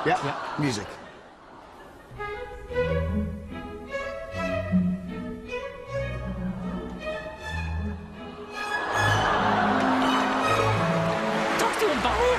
Yeah. Music. Doctor and Barry?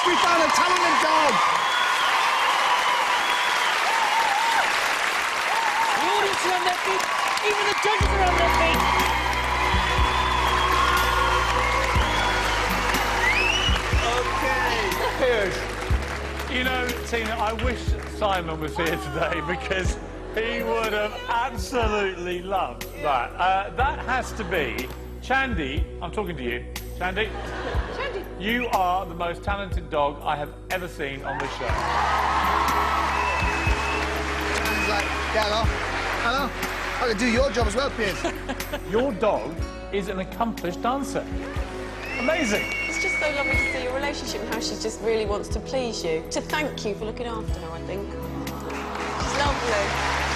We found a talented dog. The audience are on their feet. Even the judges are on their feet. Okay, good. You know, Tina, I wish Simon was here today because he would have absolutely loved that. That has to be Chandy. I'm talking to you, Chandy. Chandy. You are the most talented dog I have ever seen on this show. He's like, yeah, hello. Hello. I can do your job as well, Piers. Your dog is an accomplished dancer. Amazing. It's just so lovely to see your relationship and how she just really wants to please you. To thank you for looking after her, I think. She's lovely.